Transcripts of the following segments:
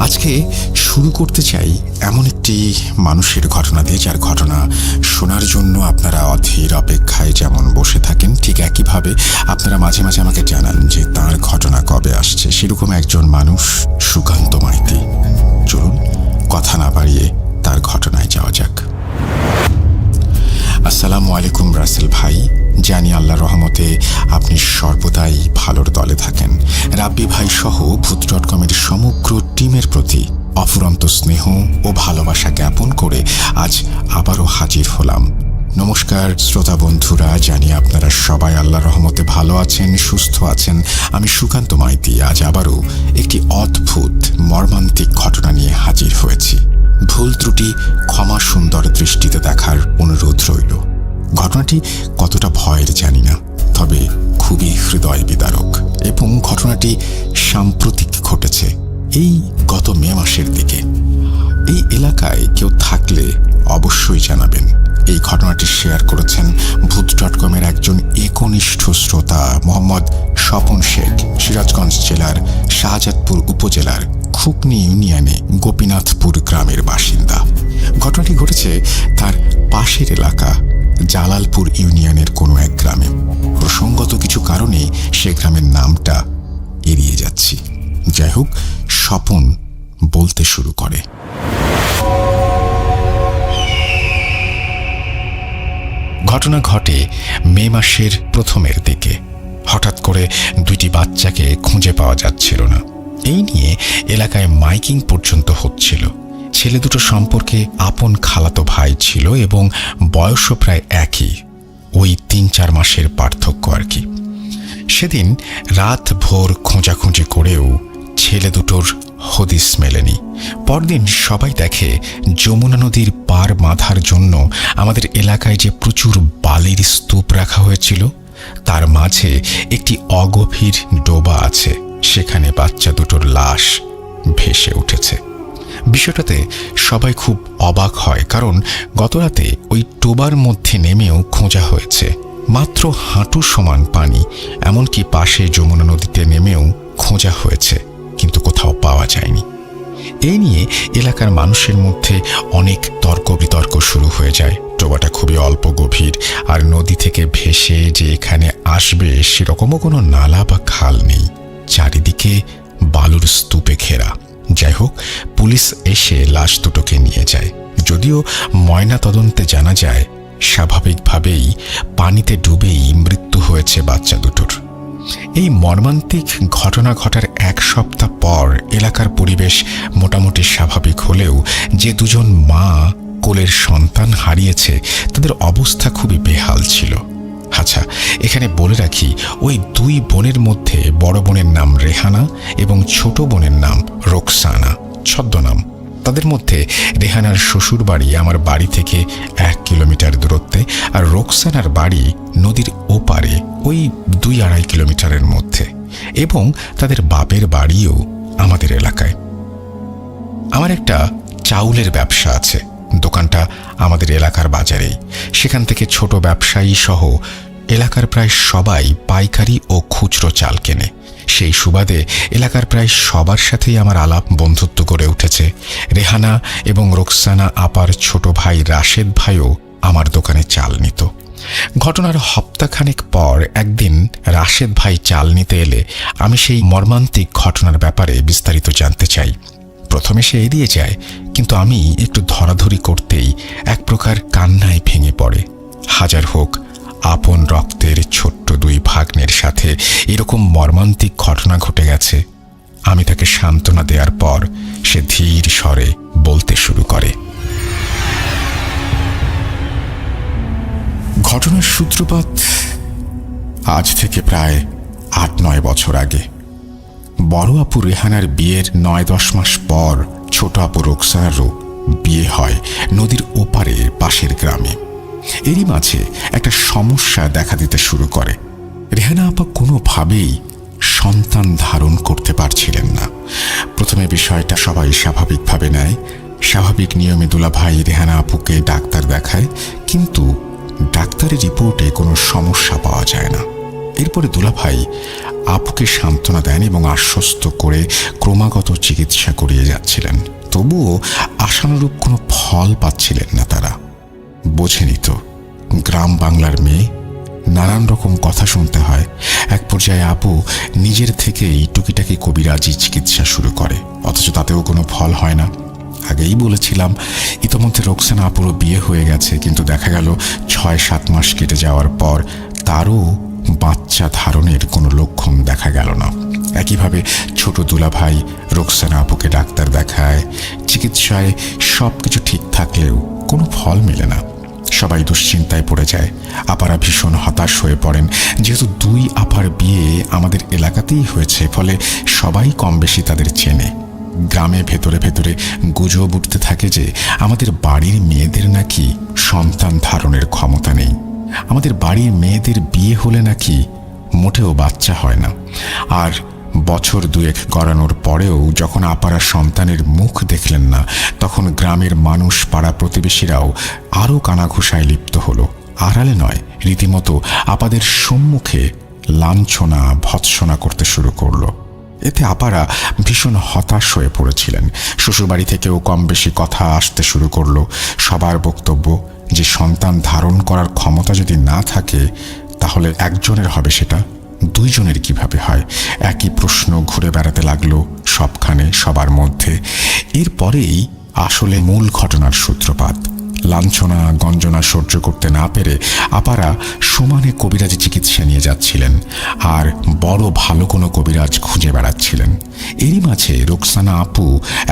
আজকে শুরু করতে চাই এমন একটি মানুষের ঘটনা দিয়ে, যার ঘটনা শোনার জন্য আপনারা অধীর অপেক্ষায় যেমন বসে থাকেন, ঠিক একইভাবে আপনারা মাঝে মাঝে আমাকে জানান যে তার ঘটনা কবে আসছে। সেরকম একজন মানুষ সুকান্ত মাইতি। চলুন কথা না বাড়িয়ে তার ঘটনায় যাওয়া যাক। আসসালামু আলাইকুম রাসেল ভাই, জানি আল্লাহর রহমতে আপনি সর্বদাই ভালোর দলে থাকেন। রাব্বি ভাই সহ ভূত.com-এর সমগ্র টিমের প্রতি অফুরন্ত স্নেহ ও ভালোবাসা জ্ঞাপন করে আজ আবারও হাজির হলাম। নমস্কার শ্রোতা বন্ধুরা, জানি আপনারা সবাই আল্লাহর রহমতে ভালো আছেন, সুস্থ আছেন। আমি সুকান্ত মাইতি আজ আবারও একটি অদ্ভুত মর্মান্তিক ঘটনা নিয়ে হাজির হয়েছি। ভুল ত্রুটি ক্ষমা সুন্দর দৃষ্টিতে দেখার অনুরোধ রইল। ঘটনাটি কতটা ভয়ের জানি না, তবে খুবই হৃদয় বিদারক এবং ঘটনাটি সাম্প্রতিক ঘটেছে, এই গত মে মাসের দিকে। এই এলাকায় কেউ থাকলে অবশ্যই জানাবেন। এই ঘটনাটি শেয়ার করেছেন ভূত.com-এর একজন একনিষ্ঠ শ্রোতা মোহাম্মদ স্বপন শেখ, সিরাজগঞ্জ জেলার শাহজাদপুর উপজেলার খুকনি ইউনিয়নে গোপীনাথপুর গ্রামের বাসিন্দা। ঘটনাটি ঘটেছে তার পাশের এলাকা জালালপুর ইউনিয়নের কোনো এক গ্রামে। প্রসঙ্গত কিছু কারণে সে গ্রামের নামটা এড়িয়ে যাচ্ছি। যাই হোক, স্বপন বলতে শুরু করে। ঘটনা ঘটে মে মাসের প্রথমের দিকে। হঠাৎ করে দুইটি বাচ্চাকে খুঁজে পাওয়া যাচ্ছিল না। এই নিয়ে এলাকায় মাইকিং পর্যন্ত হচ্ছিল। ছেলে দুটো সম্পর্কে আপন খালাতো ভাই ছিল এবং বয়সও প্রায় একই, ওই ৩-৪ মাসের পার্থক্য আর কি। সেদিন রাত ভোর খোঁজাখুঁজি করেও ছেলে দুটোর হদিস মেলেনি। পরদিন সবাই দেখে যমুনা নদীর পার বাঁধার জন্য আমাদের এলাকায় যে প্রচুর বালির স্তূপ রাখা হয়েছিল, তার মাঝে একটি অগভীর ডোবা আছে। সেখানে বাচ্চা দুটোর লাশ ভেসে উঠেছে। বিষয়টাতে সবাই খুব অবাক হয়, কারণ গতরাতে ওই ডোবার মধ্যে নেমেও খোঁজা হয়েছে। মাত্র হাঁটু সমান পানি, এমনকি পাশে যমুনা নদীতে নেমেও খোঁজা হয়েছে, কিন্তু কোথাও পাওয়া যায়নি। এই নিয়ে এলাকার মানুষের মধ্যে অনেক তর্ক বিতর্ক শুরু হয়ে যায়। ডোবাটা খুবই অল্প গভীর, আর নদী থেকে ভেসে যে এখানে আসবে সেরকমও কোনো নালা বা খাল নেই। চারিদিকে বালুর স্তূপে ঘেরা। যাই হোক, পুলিশ এসে লাশ দুটোকে নিয়ে যায়। যদিও ময়না তদন্তে জানা যায় স্বাভাবিকভাবেই পানিতে ডুবেই মৃত্যু হয়েছে বাচ্চা দুটোর। এই মর্মান্তিক ঘটনা ঘটার 1 সপ্তাহ পর এলাকার পরিবেশ মোটামুটি স্বাভাবিক হলেও যে দুজন মা কোলের সন্তান হারিয়েছে তাদের অবস্থা খুবই বেহাল ছিল। আচ্ছা, এখানে বলে রাখি, ওই 2 বোনের মধ্যে বড় বোনের নাম রেহানা এবং ছোট বোনের নাম রোকসানা, ছদ্মনাম। তাদের মধ্যে রেহানার শ্বশুর বাড়ি আমার বাড়ি থেকে 1 কিলোমিটার দূরত্বে, আর রোকসানার বাড়ি নদীর ওপারে ওই 2-2.5 কিলোমিটারের মধ্যে, এবং তাদের বাপের বাড়িও আমাদের এলাকায়। আমার একটা চাউলের ব্যবসা আছে। দোকানটা আমাদের এলাকার বাজারেই। সেখান থেকে ছোট ব্যবসায়ী সহ এলাকার প্রায় সবাই পাইকারি ও খুচরো চাল কেনে। সেই সুবাদে এলাকার প্রায় সবার সাথেই আমার আলাপ বন্ধুত্ব গড়ে উঠেছে। রেহানা এবং রোকসানা আপার ছোট ভাই রাশেদ ভাইও আমার দোকানে চাল নিত। ঘটনার সপ্তাহখানেক পর একদিন রাশেদ ভাই চাল নিতে এলে আমি সেই মর্মান্তিক ঘটনার ব্যাপারে বিস্তারিত জানতে চাই। প্রথমে সে এড়িয়ে যায়, কিন্তু আমি একটু ধরাধরি করতেই এক প্রকার কান্নায় ভেঙে পড়ে। হাজার হোক, আপন রক্তের ছোট্ট 2 ভাগ্নের সাথে এরকম মর্মান্তিক ঘটনা ঘটে গেছে। আমি তাকে সান্ত্বনা দেওয়ার পর সে ধীর স্বরে বলতে শুরু করে। ঘটনার সূত্রপাত আজ থেকে প্রায় 8-9 বছর আগে। বড় আপু রেহানার বিয়ের 9-10 মাস পর ছোট আপু রোকসানারও বিয়ে হয় নদীর ওপারে পাশের গ্রামে। এরই মাঝে একটা সমস্যা দেখা দিতে শুরু করে। রেহানা আপা কোনোভাবেই সন্তান ধারণ করতে পারছিলেন না। প্রথমে বিষয়টা সবাই স্বাভাবিকভাবে নেয়। স্বাভাবিক নিয়মে দুলাভাই রেহানা আপুকে ডাক্তার দেখায়, কিন্তু ডাক্তারের রিপোর্টে কোনো সমস্যা পাওয়া যায় না। এরপরে দুলাভাই আপুকে সান্ত্বনা দেন এবং আশ্বস্ত করে ক্রমাগত চিকিৎসা করিয়ে যাচ্ছিলেন। তবুও আশানুরূপ কোনো ফল পাচ্ছিলেন না তারা। বোঝেনি তো, গ্রাম বাংলার মেয়ে, নানান রকম কথা শুনতে হয়। এক পর্যায়ে আপু নিজের থেকেই টুকিটাকি কবিরাজি চিকিৎসা শুরু করে, অথচ তাতেও কোনো ফল হয় না। আগেই বলেছিলাম ইতোমধ্যে রোকসানা আপুরও বিয়ে হয়ে গেছে, কিন্তু দেখা গেল 6-7 মাস কেটে যাওয়ার পর তারও বাচ্চা ধারণের কোনো লক্ষণ দেখা গেল না। একইভাবে ছোট দুলাভাই রোকসানা আপুকে ডাক্তার দেখায়, চিকিৎসায় সব কিছু ঠিক থাকলেও কোনো ফল মেলে না। সবাই দুশ্চিন্তায় পড়ে যায়। আপারা ভীষণ হতাশ হয়ে পড়েন, যেহেতু 2 আপার বিয়ে আমাদের এলাকাতেই হয়েছে, ফলে সবাই কম বেশি তাদের চেনে। গ্রামে ভেতরে ভেতরে গুজব উঠতে থাকে যে আমাদের বাড়ির মেয়েদের নাকি সন্তান ধারণের ক্ষমতা নেই, আমাদের বাড়ির মেয়েদের বিয়ে হলে নাকি মোটেও বাচ্চা হয় না। আর বছর 2 গড়ানোর পরেও যখন আপারা সন্তানের মুখ দেখলেন না, তখন গ্রামের মানুষ, পাড়া প্রতিবেশীরাও আরও কানাঘুষায় লিপ্ত হলো। আড়ালে নয়, রীতিমতো আপাদের সম্মুখে লাঞ্ছনা ভৎসনা করতে শুরু করলো। এতে আপারা ভীষণ হতাশ হয়ে পড়েছিলেন। শ্বশুরবাড়ি থেকেও কম বেশি কথা আসতে শুরু করলো। সবার বক্তব্য যে সন্তান ধারণ করার ক্ষমতা যদি না থাকে তাহলে একজনের হবে, সেটা 2 জনের কিভাবে হয়? একই প্রশ্ন ঘুরে বেড়াতে লাগলো সবখানে, সবার মধ্যে। এরপরেই আসলে মূল ঘটনার সূত্রপাত। লাঞ্ছনা গঞ্জনা সহ্য করতে না পেরে আপারা সমানে কবিরাজি চিকিৎসা নিয়ে যাচ্ছিলেন, আর বড় ভালো কোনো কবিরাজ খুঁজে বেড়াচ্ছিলেন। এরই মাঝে রোকসানা আপু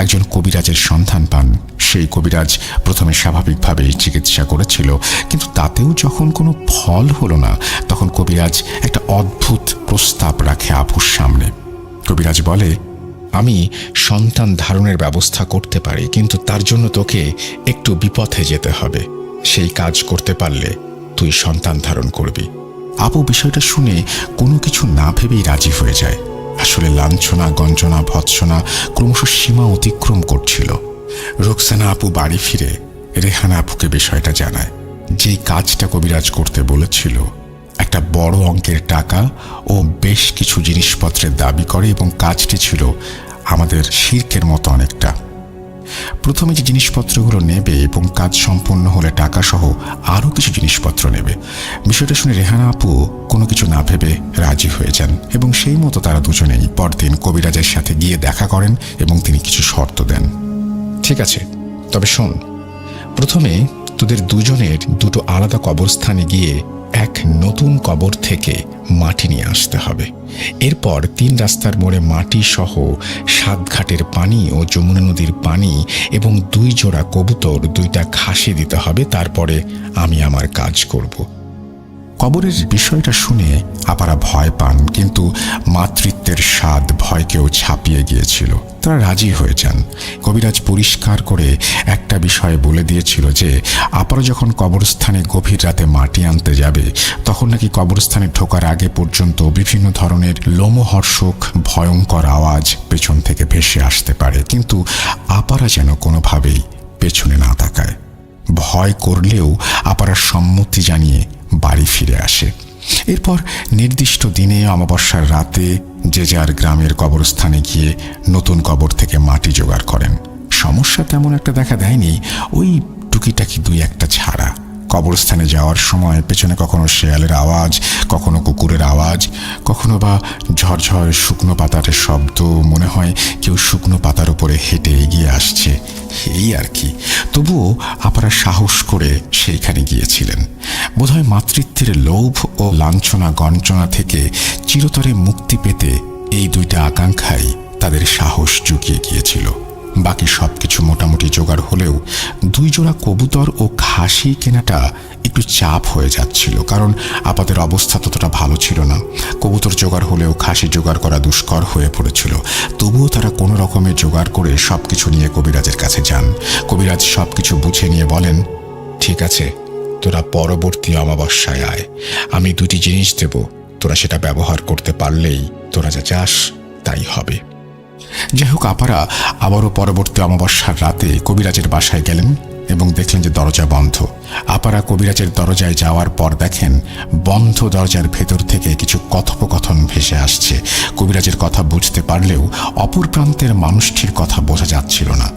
একজন কবিরাজের সন্ধান পান। সেই কবিরাজ প্রথমে স্বাভাবিকভাবেই চিকিৎসা করেছিল, কিন্তু তাতেও যখন কোনো ফল হলো না, তখন কবিরাজ একটা অদ্ভুত প্রস্তাব রাখে আপুর সামনে। কবিরাজ বলে, আমি সন্তান ধারণের ব্যবস্থা করতে পারি, কিন্তু তার জন্য তোকে একটু বিপথে যেতে হবে। সেই কাজ করতে পারলে তুই সন্তান ধারণ করবি। আপু বিষয়টা শুনে কোনো কিছু না ভেবেই রাজি হয়ে যায়। আসলে লাঞ্ছনা গঞ্জনা ভৎসনা ক্রমশ সীমা অতিক্রম করছিল। রোকসানা আপু বাড়ি ফিরে রেহানা আপুকে বিষয়টা জানায়। যেই কাজটা কবিরাজ করতে বলেছিল, একটা বড় অঙ্কের টাকা ও বেশ কিছু জিনিসপত্রের দাবি করে, এবং কাজটি ছিল আমাদের শিরকের মতো অনেকটা। প্রথমে যে জিনিসপত্রগুলো নেবে এবং কাজ সম্পন্ন হলে টাকা সহ আরও কিছু জিনিসপত্র নেবে। বিষয়টা শুনে রেহানা আপু কোনো কিছু না ভেবে রাজি হয়ে যান, এবং সেই মতো তারা দুজনেই পরদিন কবিরাজের সাথে গিয়ে দেখা করেন এবং তিনি কিছু শর্ত দেন। ঠিক আছে, তবে শোন, প্রথমে তোদের দুজনের 2টো আলাদা কবরস্থানে গিয়ে এক নতুন কবর থেকে মাটি নিয়ে আসতে হবে। এরপর 3 রাস্তার মোড়ে মাটি সহ 7 ঘাটের পানি ও যমুনা নদীর পানি এবং 2 জোড়া কবুতর, 2টা খাসি দিতে হবে। তারপরে আমি আমার কাজ করব। কবরের বিষয়টা শুনে আপারা ভয় পান, কিন্তু মাতৃত্বের স্বাদ ভয়কেও ছাপিয়ে গিয়েছিল। তারা রাজি হয়ে যান। কবিরাজ পরিষ্কার করে একটা বিষয় বলে দিয়েছিল যে আপারা যখন কবরস্থানে গভীর রাতে মাটি আনতে যাবে, তখন নাকি কবরস্থানে ঢোকার আগে পর্যন্ত বিভিন্ন ধরনের লোমহর্ষক ভয়ঙ্কর আওয়াজ পেছন থেকে ভেসে আসতে পারে, কিন্তু আপারা যেন কোনোভাবেই পেছনে না তাকায়। ভয় করলেও আপারা সম্মতি জানিয়ে বাড়ি ফিরে আসে। এরপর নির্দিষ্ট দিনে অমাবস্যার রাতে যে যার গ্রামের কবরস্থানে গিয়ে নতুন কবর থেকে মাটি জোগাড় করেন। সমস্যা তেমন একটা দেখা দেয়নি, ওই টুকিটাকি 2-1টা ছাড়া। কবরস্থানে যাওয়ার সময় পেছনে কখনো শেয়ালের আওয়াজ, কখনো কুকুরের আওয়াজ, কখনো বা ঝরঝর শুকনো পাতার শব্দ, মনে হয় কেউ শুকনো পাতার উপরে হেঁটে এগিয়ে আসছে, এই আর কি। তবুও আপারা সাহস করে সেইখানে গিয়েছিলেন। বোধহয় মাতৃত্বের লোভ ও লাঞ্ছনা গঞ্জনা থেকে চিরতরে মুক্তি পেতে এই 2টা আকাঙ্ক্ষাই তাদের সাহস জুগিয়ে গিয়েছিল। বাকি সবকিছু মোটামুটি জোগাড় হলেও 2 জোড়া কবুতর ও খাসি কেনাটা একটু চাপ হয়ে যাচ্ছিল, কারণ আপাদের অবস্থা ততটা ভালো ছিল না। কবুতর জোগাড় হলেও খাসি জোগাড় করা দুষ্কর হয়ে পড়েছিল। তবুও তারা কোনো রকমের জোগাড় করে সবকিছু নিয়ে কবিরাজের কাছে যান। কবিরাজ সবকিছু বুঝে নিয়ে বলেন, ঠিক আছে, তোরা পরবর্তী অমাবস্যায় আয়, আমি 2টি জিনিস দেব, তোরা সেটা ব্যবহার করতে পারলেই তোরা যা চাস তাই হবে। যাই হোক, আপারা আবারও পরবর্তী অমাবস্যার রাতে কবিরাজের বাসায় গেলেন। এবং দেখলেন যে দরজা বন্ধ। আপারা কবিরাজের দরজায় যাওয়ার পর দেখেন বন্ধ দরজার ভেতর থেকে কিছু কথোপকথন ভেসে আসছে। কবিরাজের কথা বুঝতে পারলেও অপর প্রান্তের মানুষটির কথা বোঝা যাচ্ছিল না।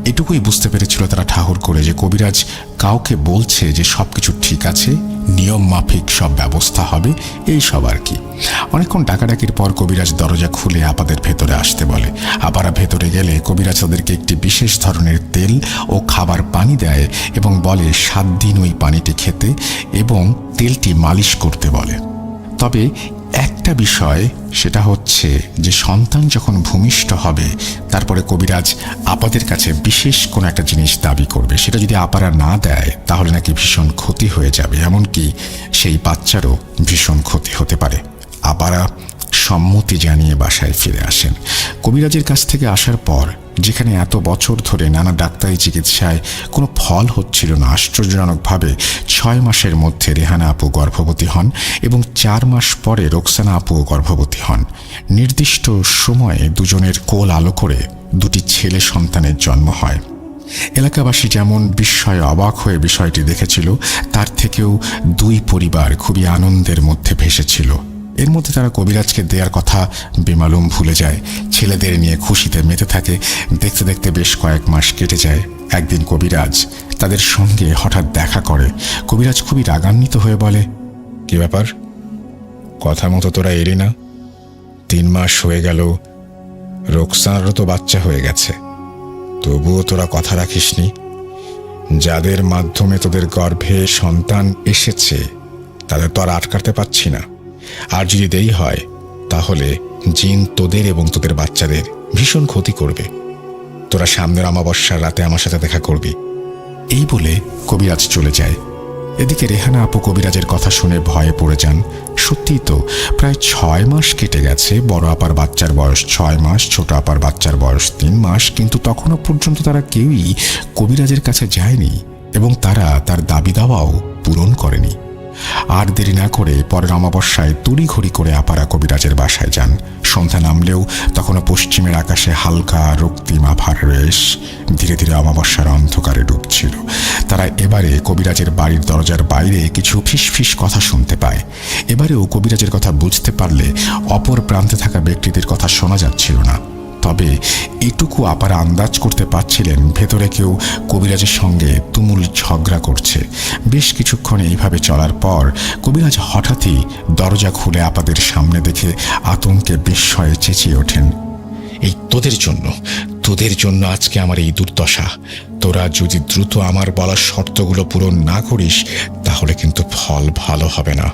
এটুকুই বুঝতে পেরেছিল তারা ঠাহর করে যে কবিরাজ কাউকে বলছে যে সবকিছু ঠিক আছে, নিয়ম মাফিক সব ব্যবস্থা হবে, এই সব আর কি। অনেকক্ষণ ডাকাডাকির পর কবিরাজ দরজা খুলে আপাদের ভেতরে আসতে বলে। আপারা ভেতরে গেলে কবিরাজ তাদেরকে একটি বিশেষ ধরনের তেল ও খাবার পানি দেয় এবং বলে 7 দিন ওই পানিটি খেতে এবং তেলটি মালিশ করতে বলে। তবে একটা বিষয়, সেটা হচ্ছে যে সন্তান যখন ভূমিষ্ঠ হবে তারপরে কবিরাজ আপাদের কাছে বিশেষ কোনো একটা জিনিস দাবি করবে। সেটা যদি আপারা না দেয় তাহলে নাকি ভীষণ ক্ষতি হয়ে যাবে, এমনকি সেই বাচ্চারও ভীষণ ক্ষতি হতে পারে। আপারা সম্মতি জানিয়ে বাসায় ফিরে আসেন। কবিরাজের কাছ থেকে আসার পর যেখানে এত বছর ধরে নানা ডাক্তারি চিকিৎসায় কোনো ফল হচ্ছিল না, আশ্চর্যজনকভাবে 6 মাসের মধ্যে রেহানা আপু গর্ভবতী হন এবং 4 মাস পরে রোকসানা আপুও গর্ভবতী হন। নির্দিষ্ট সময়ে দুজনের কোল আলো করে 2টি ছেলে সন্তানের জন্ম হয়। এলাকাবাসী যেমন বিস্ময়ে অবাক হয়ে বিষয়টি দেখেছিল, তার থেকেও 2 পরিবার খুবই আনন্দের মধ্যে ভেসেছিল। এর মধ্যে তারা কবিরাজকে দেওয়ার কথা বেমালুম ভুলে যায়, ছেলেদের নিয়ে খুশিতে মেতে থাকে। দেখতে দেখতে বেশ কয়েক মাস কেটে যায়। একদিন কবিরাজ তাদের সঙ্গে হঠাৎ দেখা করে। কবিরাজ খুবই রাগান্বিত হয়ে বলে, কি ব্যাপার, কথা মতো তোরা এলি না? 3 মাস হয়ে গেল, রোকসানারও তো বাচ্চা হয়ে গেছে, তবুও তোরা কথা রাখিসনি। যাদের মাধ্যমে তোদের গর্ভে সন্তান এসেছে তাদের তো আর আটকাতে পারছি না। আর যদি দেরি হয় তাহলে জিন তোদের এবং তোদের বাচ্চাদের ভীষণ ক্ষতি করবে। তোরা সামনের অমাবস্যার রাতে আমার সাথে দেখা করবি। এই বলে কবিরাজ চলে যায়। এদিকে রেহানা আপু কবিরাজের কথা শুনে ভয়ে পড়ে যান। সত্যিই তো প্রায় 6 মাস কেটে গেছে। বড় আপার বাচ্চার বয়স 6 মাস, ছোট আপার বাচ্চার বয়স 3 মাস, কিন্তু তখনও পর্যন্ত তারা কেউই কবিরাজের কাছে যায়নি এবং তারা তার দাবি দাওয়াও পূরণ করেনি। আর দেরি না করে পরের অমাবস্যায় তড়িঘড়ি করে আপারা কবিরাজের বাসায় যান। সন্ধ্যা নামলেও তখনও পশ্চিমের আকাশে হালকা রক্তিম আভার রেশ ধীরে ধীরে অমাবস্যার অন্ধকারে ডুবছিল। তারা এবারে কবিরাজের বাড়ির দরজার বাইরে কিছু ফিসফিস কথা শুনতে পায়। এবারেও কবিরাজের কথা বুঝতে পারলে অপর প্রান্তে থাকা ব্যক্তিদের কথা শোনা যাচ্ছিল না। তবে এটুকু আপারা আন্দাজ করতে পারছিলেন ভেতরে কেউ কবিরাজের সঙ্গে তুমুল ঝগড়া করছে। বেশ কিছুক্ষণ এইভাবে চলার পর কবিরাজ হঠাৎই দরজা খুলে আপাদের সামনে দেখে আতঙ্কে বিস্ময়ে চেঁচিয়ে ওঠেন, এই তোদের জন্য আজকে আমার এই দুর্দশা। তোরা যদি দ্রুত আমার বলা শর্তগুলো পূরণ না করিস তাহলে কিন্তু ফল ভালো হবে না।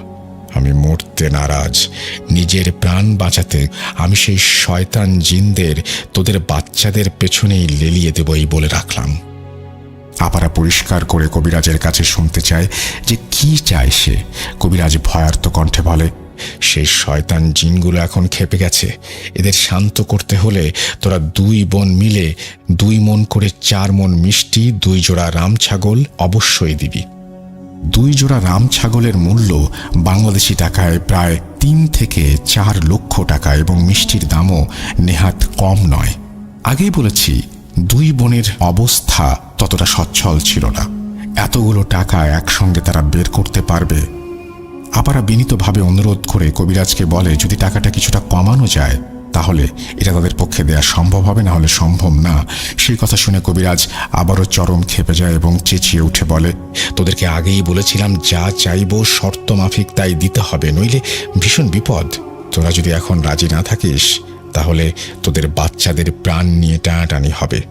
আমি মরতে নারাজ। নিজের প্রাণ বাঁচাতে আমি সেই শয়তান জিনদের তোদের বাচ্চাদের পেছনেই লেলিয়ে দেব, এই বলে রাখলাম। আপারা পরিষ্কার করে কবিরাজের কাছে শুনতে চায় যে কি চায় সে। কবিরাজ ভয়ার্ত কণ্ঠে বলে, সেই শয়তান জিনগুলো এখন খেপে গেছে। এদের শান্ত করতে হলে তোরা 2 বোন মিলে 2 মণ করে 4 মণ মিষ্টি, 2 জোড়া রাম ছাগল অবশ্যই দিবি। 2 জোড়া রাম ছাগলের মূল্য বাংলাদেশি টাকায় প্রায় 3 থেকে 4 লক্ষ টাকা এবং মিষ্টির দামও নেহাত কম নয়। আগেই বলেছি 2 বোনের অবস্থা ততটা সচ্ছল ছিল না। এতগুলো টাকা একসঙ্গে তারা বের করতে পারবে? আপারা বিনীতভাবে অনুরোধ করে কবিরাজকে বলে যদি টাকাটা কিছুটা কমানো যায় তাহলে এটা তাদের পক্ষে দেয়া সম্ভব হবে, না হলে সম্ভব না। সেই কথা শুনে কবিরাজ আবারও চরম খেপে যায় এবং চেঁচিয়ে উঠে বলে, তোদেরকে আগেই বলেছিলাম যা চাইবো শর্ত মাফিক তাই দিতে হবে, নইলে ভীষণ বিপদ। তোরা যদি এখন রাজি না থাকিস তাহলে তোদের বাচ্চাদের প্রাণ নিয়ে টানাটানি হবে।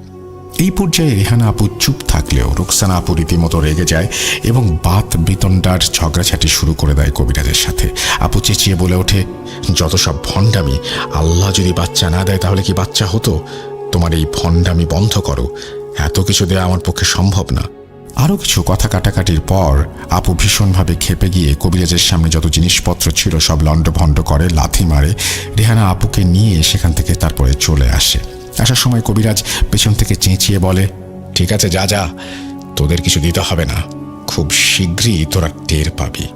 এই পর্যায়ে রেহানা আপু চুপ থাকলেও রোকসানা আপু রীতিমতো রেগে যায় এবং বাত বিতণ্ডার ঝগড়াঝাটি শুরু করে দেয় কবিরাজের সাথে। আপু চেঁচিয়ে বলে ওঠে, যত সব ভণ্ডামি! আল্লাহ যদি বাচ্চা না দেয় তাহলে কি বাচ্চা হতো? তোমার এই ভণ্ডামি বন্ধ করো, এত কিছু দেওয়া আমার পক্ষে সম্ভব না। আরও কিছু কথা কাটাকাটির পর আপু ভীষণভাবে খেপে গিয়ে কবিরাজের সামনে যত জিনিসপত্র ছিল সব লণ্ডভণ্ড করে, লাথি মারে। রেহানা আপুকে নিয়ে সেখান থেকে তারপরে চলে আসে। আসার সময় কবিরাজ পেছন থেকে চেঁচিয়ে বলে, ঠিক আছে যা যা, তোদের কিছু দিতে হবে না, খুব শীঘ্রই তোরা টের পাবি।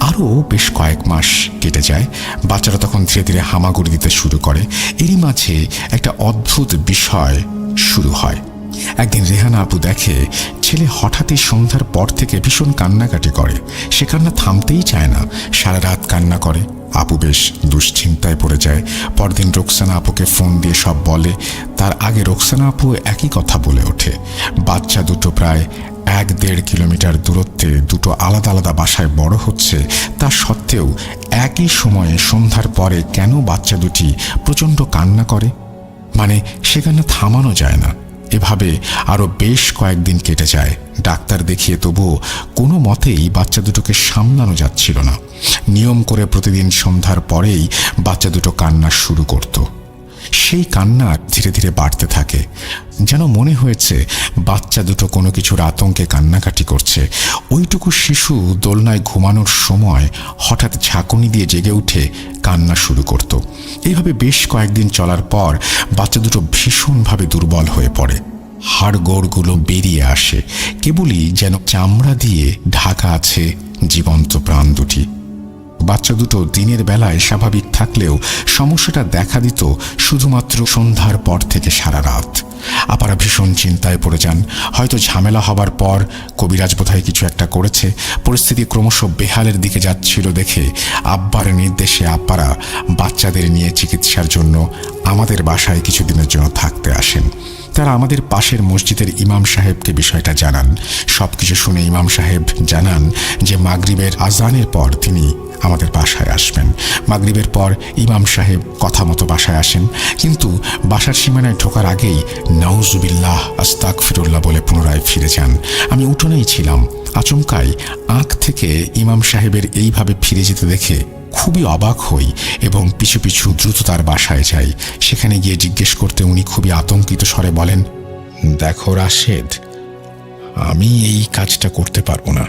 আরও বেশ কয়েক মাস কেটে যায়। বাচ্চারা তখন ধীরে ধীরে হামাগুড়ি দিতে শুরু করে। এরই মাঝে একটা অদ্ভুত বিষয় শুরু হয়। একদিন রেহানা আপু দেখে ছেলে হঠাৎই সন্ধ্যার পর থেকে ভীষণ কান্নাকাটি করে। সে কান্না থামতেই চায় না, সারা রাত কান্না করে। আপু বেশ দুশ্চিন্তায় পড়ে যায়। পরদিন রোকসানা আপুকে ফোন দিয়ে সব বলে। তার আগে রোকসানা আপু একই কথা বলে ওঠে। বাচ্চা দুটো প্রায় 1-1.5 কিলোমিটার দূরত্বে দুটো আলাদা আলাদা বাসায় বড় হচ্ছে, তা সত্ত্বেও একই সময়ে সন্ধ্যার পরে কেন বাচ্চা দুটি প্রচণ্ড কান্না করে? মানে সে কান্না থামানো যায় না। এভাবে আরও বেশ কয়েকদিন কেটে যায়। ডাক্তার দেখিয়ে তবুও কোনো মতেই বাচ্চা দুটোকে সামলানো যাচ্ছিল না। নিয়ম করে প্রতিদিন সন্ধ্যার পরেই বাচ্চা দুটো কান্না শুরু করত। সেই কান্না ধীরে ধীরে বাড়তে থাকে, যেন মনে হয়েছে বাচ্চা দুটো কোনো কিছুর আতঙ্কে কান্নাকাটি করছে। ওইটুকু শিশু দোলনায় ঘুমানোর সময় হঠাৎ ঝাঁকুনি দিয়ে জেগে উঠে কান্না শুরু করত। এইভাবে বেশ কয়েকদিন চলার পর বাচ্চা দুটো ভীষণভাবে দুর্বল হয়ে পড়ে। হাড়গোড়গুলো বেরিয়ে আসে, কেবলই যেন চামড়া দিয়ে ঢাকা আছে জীবন্ত প্রাণ দুটি। বাচ্চা দুটো দিনের বেলায় স্বাভাবিক থাকলেও সমস্যাটা দেখা দিত শুধুমাত্র সন্ধ্যার পর থেকে সারা রাত। আপারা ভীষণ চিন্তায় পড়ে যান। হয়তো ঝামেলা হবার পর কবিরাজ বোধহয় কিছু একটা করেছে। পরিস্থিতি ক্রমশ বেহালের দিকে যাচ্ছিল দেখে আব্বার নির্দেশে আপারা বাচ্চাদের নিয়ে চিকিৎসার জন্য আমাদের বাসায় কিছুদিনের জন্য থাকতে আসেন। তারা আমাদের পাশের মসজিদের ইমাম সাহেবকে বিষয়টা জানান। সবকিছু শুনে ইমাম সাহেব জানান যে মাগরিবের আজানের পর তিনি আমাদের বাসায় আসবেন। মাগরিবের পর ইমাম সাহেব কথা মতো বাসায় আসেন, কিন্তু বাসার সীমানায় ঢোকার আগেই নাউজুবিল্লাহ আস্তাগফিরুল্লাহ বলে পুনরায় ফিরে যান। আমি উঠোনেই ছিলাম। আচমকাই আঁখ থেকে ইমাম সাহেবের এইভাবে ফিরে যেতে দেখে খুবই অবাক হই এবং পিছু পিছু দ্রুত তার বাসায় যাই। সেখানে গিয়ে জিজ্ঞেস করতে উনি খুবই আতঙ্কিত স্বরে বলেন, দেখো রাশেদ, আমি এই কাজটা করতে পারবো না।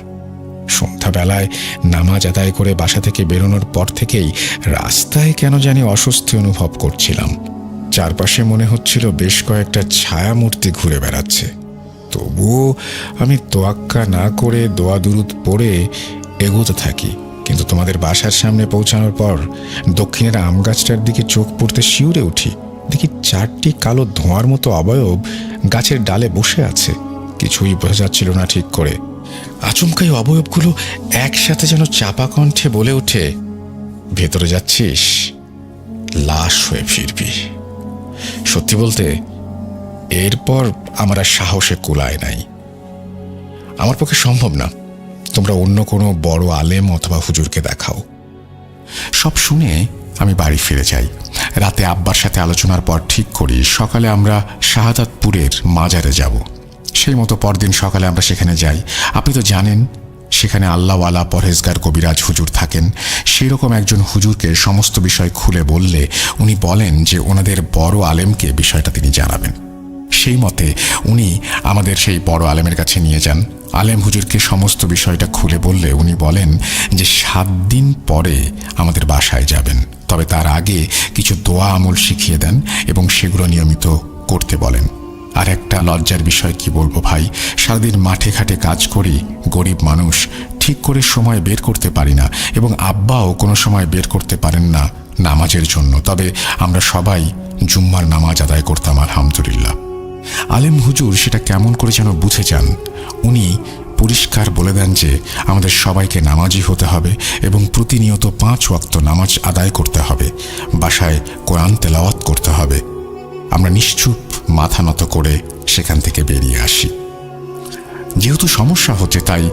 সন্ধ্যাবেলায় নামাজ আদায় করে বাসা থেকে বেরোনোর পর থেকেই রাস্তায় কেন জানি অস্বস্তি অনুভব করছিলাম। চারপাশে মনে হচ্ছিল বেশ কয়েকটা ছায়ামূর্তি ঘুরে বেড়াচ্ছে। তবুও আমি তোয়াক্কা না করে দোয়া দুরুদ পড়ে এগোতে থাকি। কিন্তু তোমাদের বাসার সামনে পৌঁছানোর পর দক্ষিণের আম গাছটার দিকে চোখ পড়তে শিউরে উঠি। দেখি 4টি কালো ধোঁয়ার মতো অবয়ব গাছের ডালে বসে আছে। কিছুই বোঝা যাচ্ছিল না ঠিক করে। আচমকাই অবয়বগুলো একসাথে যেন চাপা কণ্ঠে বলে ওঠে, ভেতরে যাচ্ছিস, লাশ হয়ে ফিরবি। সত্যি বলতে এরপর আমার আর সাহসে কুলায় নাই। আমার পক্ষে সম্ভব না, তোমরা অন্য কোনো বড় আলেম অথবা হুজুরকে দেখাও। সব শুনে আমি বাড়ি ফিরে যাই। রাতে আব্বার সাথে আলোচনার পর ঠিক করি সকালে আমরা শাহাদাতপুরের মাজারে যাব। সেই মতো পরদিন সকালে আমরা সেখানে যাই। আপনি তো জানেন সেখানে আল্লাহওয়ালা পরহেজগার কবিরাজ হুজুর থাকেন। সেই রকম একজন হুজুরকে সমস্ত বিষয় খুলে বললে উনি বলেন যে ওনাদের বড় আলেমকে বিষয়টা তিনি জানাবেন। সেই মতে উনি আমাদের সেই বড় আলেমের কাছে নিয়ে যান। আলেম হুজুরকে সমস্ত বিষয়টা খুলে বললে উনি বলেন যে 7 দিন পরে আমাদের বাসায় যাবেন, তবে তার আগে কিছু দোয়া আমল শিখিয়ে দেন এবং সেগুলো নিয়মিত করতে বলেন। আর একটা লজ্জার বিষয় কি বলবো ভাই, সারাদিন মাঠে ঘাটে কাজ করি, গরিব মানুষ, ঠিক করে সময় বের করতে পারি না এবং আব্বাও কোনো সময় বের করতে পারেন না নামাজের জন্য। তবে আমরা সবাই জুম্মার নামাজ আদায় করতাম আলহামদুলিল্লাহ। আলেম হুজুর সেটা কেমন করে যেন বুঝে যান। উনি পরিষ্কার বলে দেন যে আমাদের সবাইকে নামাজি হতে হবে এবং প্রতিনিয়ত 5 ওয়াক্ত নামাজ আদায় করতে হবে, বাসায় কোরআন তেলাওয়াত করতে হবে। আমরা নিশ্চুপ মাথা নত করে সেখান থেকে বেরিয়ে আসি। যেহেতু সমস্যা হচ্ছে তাই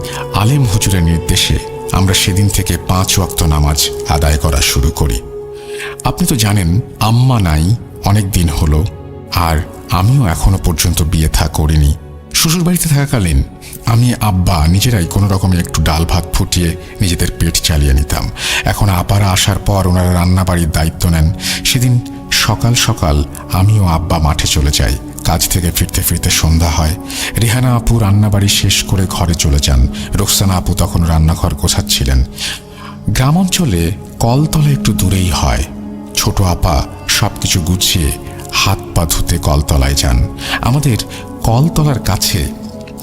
আলেম হুজুরের নির্দেশে আমরা সেদিন থেকে 5 ওয়াক্ত নামাজ আদায় করা শুরু করি। আপনি তো জানেন আম্মা নাই অনেক দিন হলো, আর আমিও এখনো পর্যন্ত বিয়ে থা করিনি। শ্বশুরবাড়িতে থাকাকালীন আমি আব্বা নিজেরাই কোনো রকমে একটু ডাল ভাত ফুটিয়ে নিজেদের পেট চালিয়ে নিতাম। এখন আপারা আসার পর ওনারা রান্নাবাড়ির দায়িত্ব নেন। সেদিন সকাল সকাল আমিও আব্বা মাঠে চলে যাই। কাজ থেকে ফিরতে ফিরতে সন্ধ্যা হয়। রেহানা আপু রান্নাবাড়ি শেষ করে ঘরে চলে যান। রোকসানা আপু তখন রান্নাঘর গোছাচ্ছিলেন। গ্রাম অঞ্চলে কলতলা একটু দূরেই হয়। ছোট আপা সবকিছু গুছিয়ে হাত পা ধুতে কলতলায় যান। আমাদের কলতলার কাছে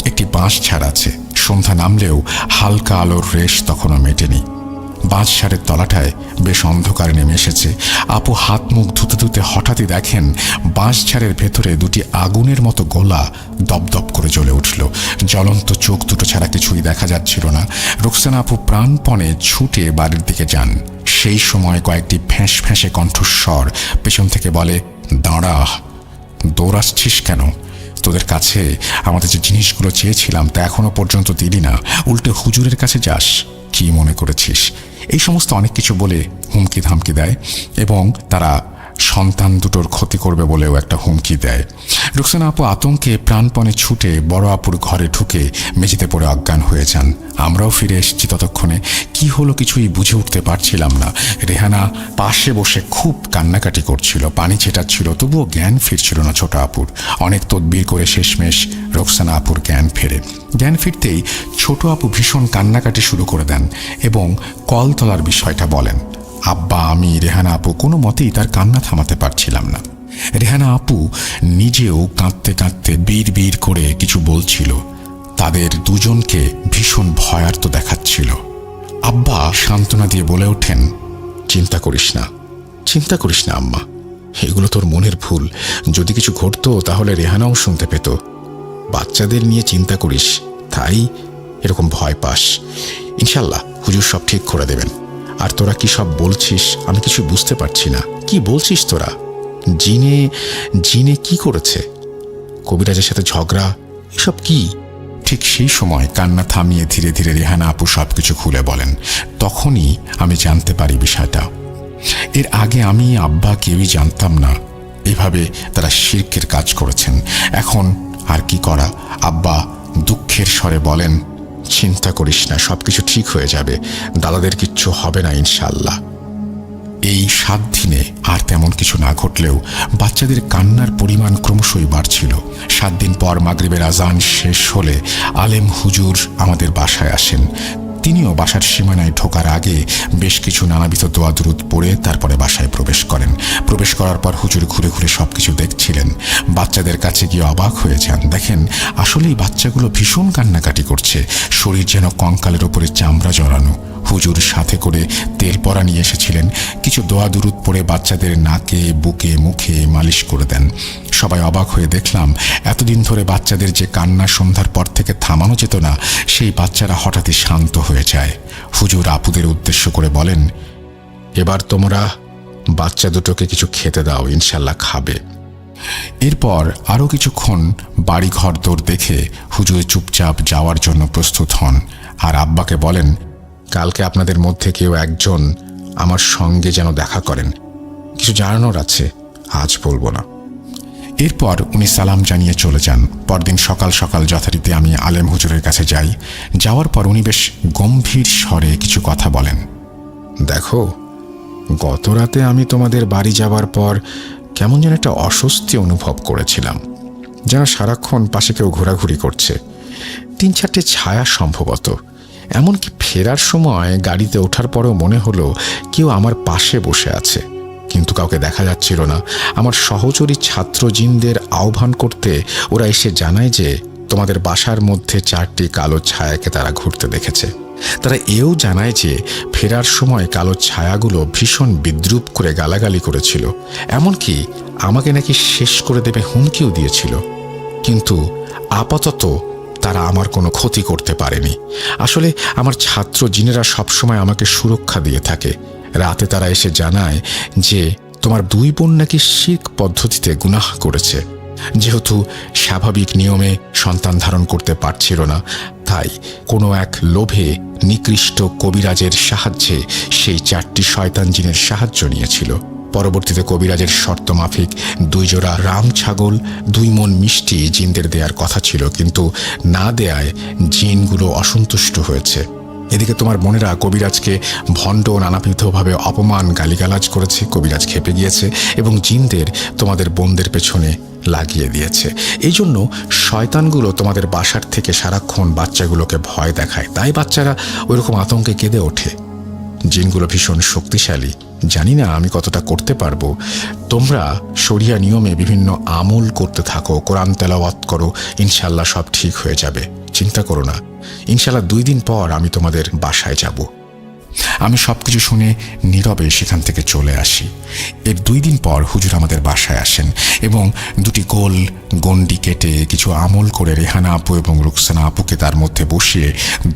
একটি বাঁশ ঝাড় আছে। সন্ধ্যা নামলেও হালকা আলোর রেশ তখনও মেটেনি। বাঁশঝাড়ের তলাটায় বেশ অন্ধকার নেমে এসেছে। আপু হাত মুখ ধুতে ধুতে হঠাৎই দেখেন বাঁশঝাড়ের ভেতরে দুটি আগুনের মতো গোলা দপদপ করে জ্বলে উঠল। জ্বলন্ত চোখ দুটো ছাড়া কিছুই দেখা যাচ্ছিল না। রুকসানা আপু প্রাণপণে ছুটে বাড়ির দিকে যান। সেই সময় কয়েকটি ফ্যাঁস ফ্যাঁসে কণ্ঠস্বর পেছন থেকে বলে, দাঁড়া, দৌড়াচ্ছিস কেন? তোদের কাছে আমাদের যে জিনিসগুলো চেয়েছিলাম তা এখনো পর্যন্ত দিলি না, উল্টে হুজুরের কাছে যাস, কি মনে করেছিস? এই সমস্ত অনেক কিছু বলে হুমকি ধামকি দেয় এবং তারা সন্তান দুটোর ক্ষতি করবে বলেও একটা হুমকি দেয়। রুকসানা আপু আতঙ্কে প্রাণপণে ছুটে বড় আপুর ঘরে ঢুকে মেঝেতে পড়ে অজ্ঞান হয়ে যান। আমরাও ফিরে এসেছি। ততক্ষণে কি হলো কিছুই বুঝে উঠতে পারছিলাম না। রেহানা পাশে বসে খুব কান্নাকাটি করছিল, পানি ছেটাচ্ছিল, তবুও জ্ঞান ফিরছিল না ছোট আপুর। অনেক তদবির করে শেষমেশ রুকসানা আপুর জ্ঞান ফেরে। জ্ঞান ফিরতেই ছোট আপু ভীষণ কান্নাকাটি শুরু করে দেন এবং কল তোলার বিষয়টা বলেন। আব্বা, আমি, রেহানা আপু কোনো মতেই তার কান্না থামাতে পারছিলাম না। রেহানা আপু নিজেও কাঁদতে কাঁদতে বীর বীর করে কিছু বলছিল। তাদের দুজনকে ভীষণ ভয়ার্ত দেখাচ্ছিল। আব্বা সান্ত্বনা দিয়ে বলে ওঠেন, চিন্তা করিস না, চিন্তা করিস না আম্মা, এগুলো তোর মনের ভুল। যদি কিছু ঘটতো তাহলে রেহানাও শুনতে পেত। বাচ্চাদের নিয়ে চিন্তা করিস, তাই এরকম ভয় পাস। ইনশাল্লাহ হুজুর সব ঠিক করে দেবেন। আর তোরা কি সব বলছিস আমি কিছু বুঝতে পারছি না। কি বলছিস তোরা? জিনে জিনে কি করেছে? কবিরাজের সাথে ঝগড়া, এসব কি? ঠিক সেই সময় কান্না থামিয়ে ধীরে ধীরে রেহানা আপু সবকিছু খুলে বলেন। তখনই আমি জানতে পারি বিষয়টা। এর আগে আমি আব্বা কেউই জানতাম না এভাবে তারা শিরকের কাজ করেছেন। এখন আর কি করা? আব্বা দুঃখের স্বরে বলেন, চিন্তা করিস না, সবকিছু ঠিক হয়ে যাবে, দাদাদের কিচ্ছু হবে না ইনশাল্লাহ। এই 7 দিনে আর তেমন কিছু না ঘটলেও বাচ্চাদের কান্নার পরিমাণ ক্রমশই বাড়ছিল। 7 দিন পর মাগরিবের আজান শেষ হলে আলেম হুজুর আমাদের বাসায় আসেন। তিনিও বাসার সীমানায় ঢোকার আগে বেশ কিছু নানাবিধ দোয়া দুরুদ পড়ে তারপরে বাসায় প্রবেশ করেন। প্রবেশ করার পর হুজুর ঘুরে ঘুরে সবকিছু দেখছিলেন। বাচ্চাদের কাছে গিয়ে অবাক হয়ে যান। দেখেন আসলেই বাচ্চাগুলো ভীষণ কান্নাকাটি করছে, শরীর যেন কঙ্কালের ওপরে চামড়া জড়ানো। হুজুর সাথে করে তেল পরা নিয়ে এসেছিলেন। কিছু দোয়া দুরুদ পড়ে বাচ্চাদের নাকে, বুকে, মুখে মালিশ করে দেন। সবাই অবাক হয়ে দেখলাম এতদিন ধরে বাচ্চাদের যে কান্না সন্ধ্যার পর থেকে থামানো যেত না, সেই বাচ্চারা হঠাৎই শান্ত হয়ে যায়। হুজুর আপুদের উদ্দেশ্য করে বলেন, এবার তোমরা বাচ্চা দুটোকে কিছু খেতে দাও, ইনশাল্লাহ খাবে। এরপর আরও কিছুক্ষণ বাড়িঘর দৌড় দেখে হুজুর চুপচাপ যাওয়ার জন্য প্রস্তুত হন। আর আব্বাকে বলেন, কালকে আপনাদের মধ্যে কেউ একজন আমার সঙ্গে যেন দেখা করেন, কিছু জানানোর আছে, আজ বলবো না। এরপর উনি সালাম জানিয়ে চলে যান। পরদিন সকাল সকাল যথারীতি আমি আলেম হুজুরের কাছে যাই। যাওয়ার পর উনি বেশ গম্ভীর স্বরে কিছু কথা বলেন। দেখো, গত রাতে আমি তোমাদের বাড়ি যাবার পর কেমন যেন একটা অস্বস্তি অনুভব করেছিলাম, যেন সারাক্ষণ পাশে কেউ ঘোরাঘুরি করছে। 3-4টে ছায়া সম্ভবত। এমনকি ফেরার সময় গাড়িতে ওঠার পরও মনে হলো কেউ আমার পাশে বসে আছে, কিন্তু কাউকে দেখা যাচ্ছিল না। আমার সহচরী ছাত্র জিনদের আহ্বান করতে ওরা এসে জানায় যে তোমাদের বাসার মধ্যে 4টি কালো ছায়াকে তারা ঘুরতে দেখেছে। তারা এও জানায় যে ফেরার সময় কালো ছায়াগুলো ভীষণ বিদ্রূপ করে গালাগালি করেছিল, এমনকি আমাকে নাকি শেষ করে দেবে হুমকিও দিয়েছিল। কিন্তু আপাতত তারা আমার কোনো ক্ষতি করতে পারেনি। আসলে আমার ছাত্র জিনেরা সবসময় আমাকে সুরক্ষা দিয়ে থাকে। রাতে তারা এসে জানায় যে তোমার 2 বোন নাকি শিরক পদ্ধতিতে গুনাহ করেছে। যেহেতু স্বাভাবিক নিয়মে সন্তান ধারণ করতে পারছিল না, তাই কোনো এক লোভে নিকৃষ্ট কবিরাজের সাহায্যে সেই 4টি শয়তান জিনের সাহায্য নিয়েছিল। পরবর্তীতে কবিরাজের শর্ত মাফিক 2 জোড়া রাম ছাগল, 2 মণ মিষ্টি জিনদের দেওয়ার কথা ছিল, কিন্তু না দেয়ায় জিনগুলো অসন্তুষ্ট হয়েছে। এদিকে তোমার বোনেরা কবিরাজকে ভণ্ড ও নানাবিধভাবে অপমান গালিগালাজ করেছে। কবিরাজ খেপে গিয়েছে এবং জিনদের তোমাদের বোনদের পেছনে লাগিয়ে দিয়েছে। এই জন্য শয়তানগুলো তোমাদের বাসার থেকে সারাক্ষণ বাচ্চাগুলোকে ভয় দেখায়, তাই বাচ্চারা ওইরকম আতঙ্কে কেঁদে ওঠে। জিনগুলো ভীষণ শক্তিশালী। জানি না আমি কতটা করতে পারবো। তোমরা শরিয়া নিয়মে বিভিন্ন আমল করতে থাকো, কোরআন তেলাওয়াত করো, ইনশাল্লাহ সব ঠিক হয়ে যাবে, চিন্তা করো না। ইনশাল্লাহ 2 দিন পর আমি তোমাদের বাসায় যাব। আমি সবকিছু শুনে নীরবে সেখান থেকে চলে আসি। এর 2 দিন পর হুজুর আমাদের বাসায় আসেন এবং 2টি গোল গন্ডি কেটে কিছু আমল করে রেহানা আপু এবং রুকসানা আপুকে তার মধ্যে বসিয়ে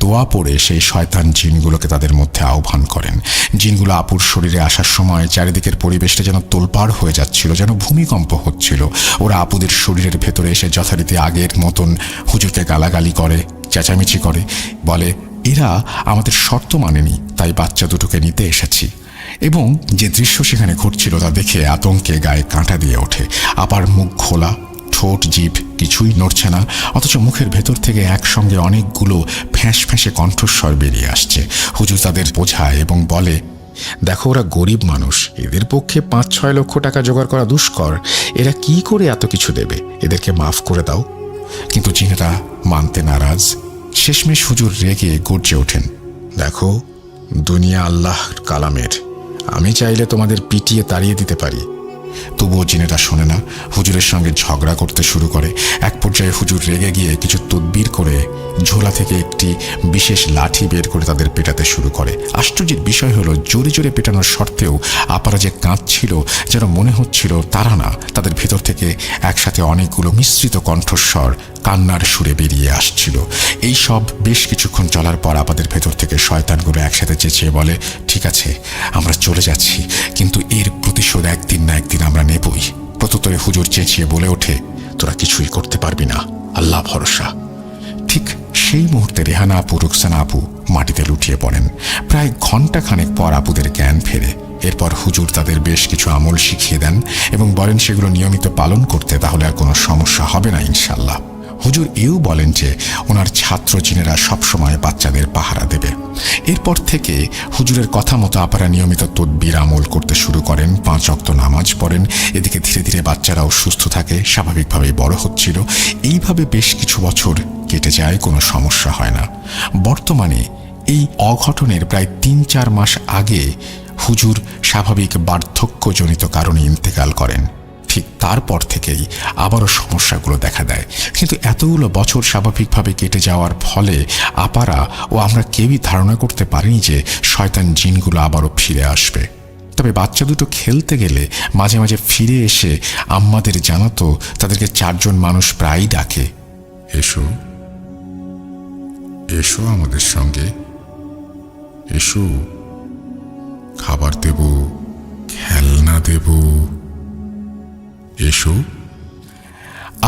দোয়া পড়ে সেই শয়তান জিনগুলোকে তাদের মধ্যে আহ্বান করেন। জিনগুলো আপুর শরীরে আসার সময় চারিদিকের পরিবেশটা যেন তোলপাড় হয়ে যাচ্ছিল, যেন ভূমিকম্প হচ্ছিল। ওরা আপুদের শরীরের ভেতরে এসে যথারীতি আগের মতন হুজুরকে গালাগালি করে, চেঁচামেচি করে, বলে এরা আমাদের শর্ত মানেনি, তাই বাচ্চা দুটোকে নিতে এসেছি। এবং যে দৃশ্য সেখানে ঘটছিল তা দেখে আতঙ্কে গায়ে কাঁটা দিয়ে ওঠে। আবার মুখ খোলা, ঠোঁট জিভ কিছুই নড়ছে না, অথচ মুখের ভেতর থেকে একসঙ্গে অনেকগুলো ফ্যাঁস ফ্যাঁসে কণ্ঠস্বর বেরিয়ে আসছে। হুজুর তাদের বোঝায় এবং বলে, দেখো ওরা গরিব মানুষ, এদের পক্ষে 5-6 লক্ষ টাকা জোগাড় করা দুষ্কর, এরা কি করে এত কিছু দেবে, এদেরকে মাফ করে দাও। কিন্তু জিনেরা মানতে নারাজ। শেষমেশ হুজুর রেগে গর্জে ওঠেন, দেখো দুনিয়া আল্লাহর কালামের, আমি চাইলে তোমাদের পিটিয়ে তাড়িয়ে দিতে পারি। তবুও জিনেরা শোনে না, হুজুরের সঙ্গে ঝগড়া করতে শুরু করে। এক পর্যায়ে হুজুর রেগে গিয়ে কিছু তদবির করে ঝোলা থেকে একটি বিশেষ লাঠি বের করে তাদের পেটাতে শুরু করে। আশ্চর্যের বিষয় হলো, জোরে জোরে পেটানোর সত্ত্বেও আপারা যে কাঁদছিল, যেন মনে হচ্ছিল তারা না, তাদের ভেতর থেকে একসাথে অনেকগুলো মিশ্রিত কণ্ঠস্বর কান্নার সুরে বেরিয়ে আসছিল। এই সব বেশ কিছুক্ষণ চলার পর আমাদের ভেতর থেকে শয়তানগুলো একসাথে চেঁচিয়ে বলে, ঠিক আছে আমরা চলে যাচ্ছি, কিন্তু এর প্রতিশোধ একদিন না একদিন আমরা নেবই। প্রত্যুত্তরে হুজুর চেঁচিয়ে বলে ওঠে, তোরা কিছুই করতে পারবি না, আল্লাহ ভরসা। ঠিক সেই মুহূর্তে রেহানা আপু, রুকসানা আপু মাটিতে লুটিয়ে পড়েন। প্রায় ঘণ্টাখানেক পর আপুদের জ্ঞান ফেরে। এরপর হুজুর তাদের বেশ কিছু আমল শিখিয়ে দেন এবং বলেন সেগুলো নিয়মিত পালন করতে, তাহলে আর কোনো সমস্যা হবে না ইনশাল্লাহ। হুজুর এও বলেন যে ওনার ছাত্র জিনেরা সবসময় বাচ্চাদের পাহারা দেবে। এরপর থেকে হুজুরের কথা মতো আপারা নিয়মিত তদবির আমল করতে শুরু করেন, 5 ওয়াক্ত নামাজ পড়েন। এদিকে ধীরে ধীরে বাচ্চারাও সুস্থ থাকে, স্বাভাবিকভাবেই বড় হচ্ছিল। এইভাবে বেশ কিছু বছর কেটে যায়, কোনো সমস্যা হয় না। বর্তমানে এই অঘটনের প্রায় 3-4 মাস আগে হুজুর স্বাভাবিক বার্ধক্যজনিত কারণে ইন্তেকাল করেন। ঠিক তারপর থেকেই আবারও সমস্যাগুলো দেখা দেয়। কিন্তু এতগুলো বছর স্বাভাবিকভাবে কেটে যাওয়ার ফলে আপারা ও আমরা কেউই ধারণা করতে পারিনি যে শয়তান জিনগুলো আবারও ফিরে আসবে। তবে বাচ্চা দুটো খেলতে গেলে মাঝে মাঝে ফিরে এসে আম্মাদের জানাতো তাদেরকে 4 জন মানুষ প্রায়ই ডাকে, এসো এসো আমাদের সঙ্গে, এসো খাবার দেব, খেলনা দেব, এসো।